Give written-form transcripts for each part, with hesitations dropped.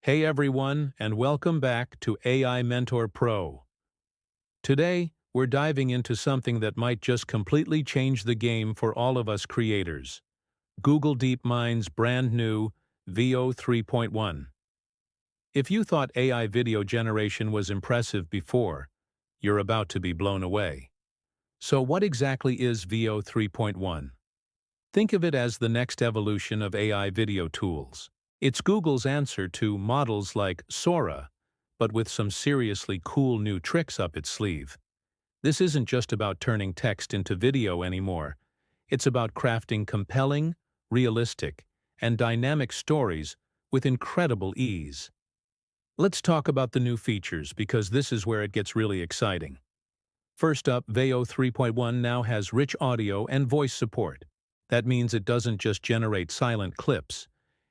Hey everyone, and welcome back to AI Mentor Pro. Today, we're diving into something that might just completely change the game for all of us creators. Google DeepMind's brand new Veo 3.1. If you thought AI video generation was impressive before, you're about to be blown away. So what exactly is Veo 3.1? Think of it as the next evolution of AI video tools. It's Google's answer to models like Sora, but with some seriously cool new tricks up its sleeve. This isn't just about turning text into video anymore. It's about crafting compelling, realistic, and dynamic stories with incredible ease. Let's talk about the new features because this is where it gets really exciting. First up, Veo 3.1 now has rich audio and voice support. That means it doesn't just generate silent clips.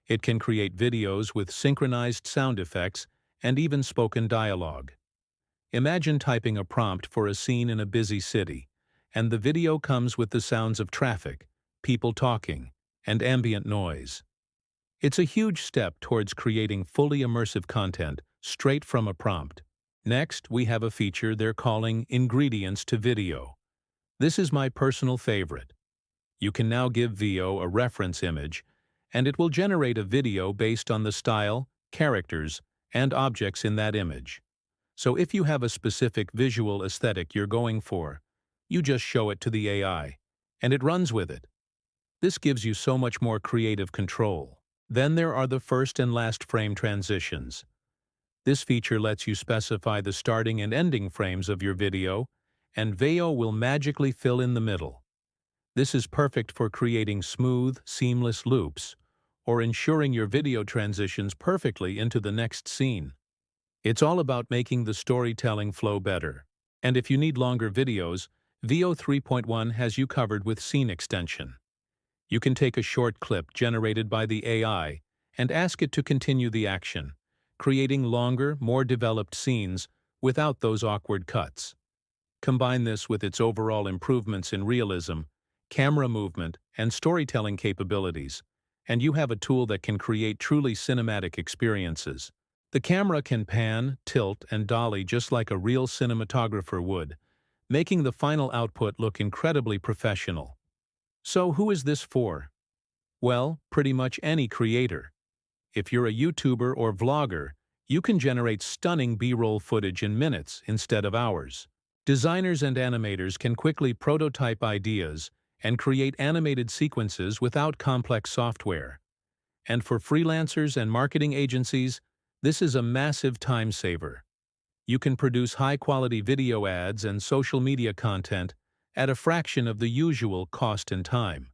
It can create videos with synchronized sound effects and even spoken dialogue. Imagine typing a prompt for a scene in a busy city, and the video comes with the sounds of traffic, people talking, and ambient noise. It's a huge step towards creating fully immersive content straight from a prompt. Next, we have a feature they're calling Ingredients to Video. This is my personal favorite. You can now give Veo a reference image, and it will generate a video based on the style, characters, and objects in that image. So if you have a specific visual aesthetic you're going for, you just show it to the AI, and it runs with it. This gives you so much more creative control. Then there are the first and last frame transitions. This feature lets you specify the starting and ending frames of your video, and Veo will magically fill in the middle. This is perfect for creating smooth, seamless loops, or ensuring your video transitions perfectly into the next scene. It's all about making the storytelling flow better. And if you need longer videos, Veo 3.1 has you covered with Scene Extension. You can take a short clip generated by the AI and ask it to continue the action, creating longer, more developed scenes without those awkward cuts. Combine this with its overall improvements in realism, camera movement, and storytelling capabilities, and you have a tool that can create truly cinematic experiences. The camera can pan, tilt, and dolly just like a real cinematographer would, making the final output look incredibly professional. So who is this for? Well, pretty much any creator. If you're a YouTuber or vlogger, you can generate stunning B-roll footage in minutes instead of hours. Designers and animators can quickly prototype ideas and create animated sequences without complex software. And for freelancers and marketing agencies, this is a massive time saver. You can produce high-quality video ads and social media content at a fraction of the usual cost and time.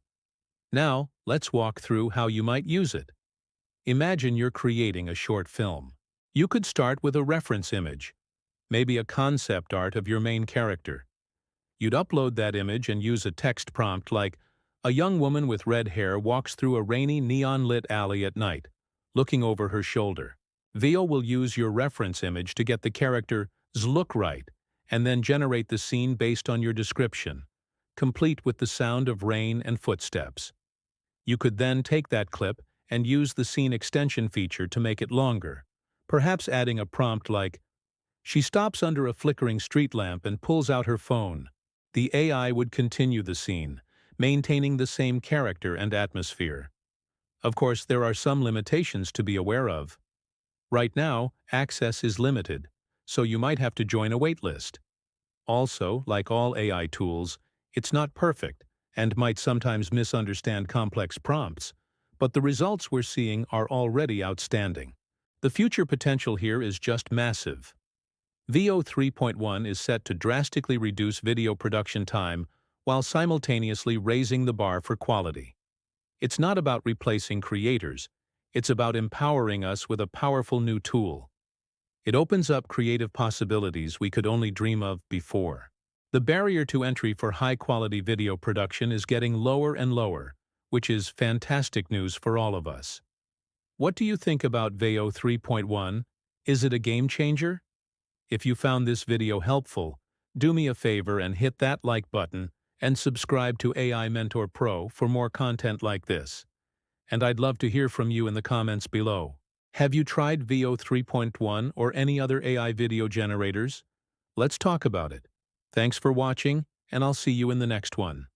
Now, let's walk through how you might use it. Imagine you're creating a short film. You could start with a reference image, maybe a concept art of your main character. You'd upload that image and use a text prompt like, "A young woman with red hair walks through a rainy neon-lit alley at night, looking over her shoulder." Veo will use your reference image to get the character's look right, and then generate the scene based on your description, complete with the sound of rain and footsteps. You could then take that clip and use the scene extension feature to make it longer, perhaps adding a prompt like, "She stops under a flickering street lamp and pulls out her phone." The AI would continue the scene, maintaining the same character and atmosphere. Of course, there are some limitations to be aware of. Right now, access is limited, so you might have to join a waitlist. Also, like all AI tools, it's not perfect and might sometimes misunderstand complex prompts, but the results we're seeing are already outstanding. The future potential here is just massive. Veo 3.1 is set to drastically reduce video production time while simultaneously raising the bar for quality. It's not about replacing creators, it's about empowering us with a powerful new tool. It opens up creative possibilities we could only dream of before. The barrier to entry for high-quality video production is getting lower and lower, which is fantastic news for all of us. What do you think about Veo 3.1? Is it a game changer? If you found this video helpful, do me a favor and hit that like button and subscribe to AI Mentor Pro for more content like this. And I'd love to hear from you in the comments below. Have you tried Veo 3.1 or any other AI video generators? Let's talk about it. Thanks for watching, and I'll see you in the next one.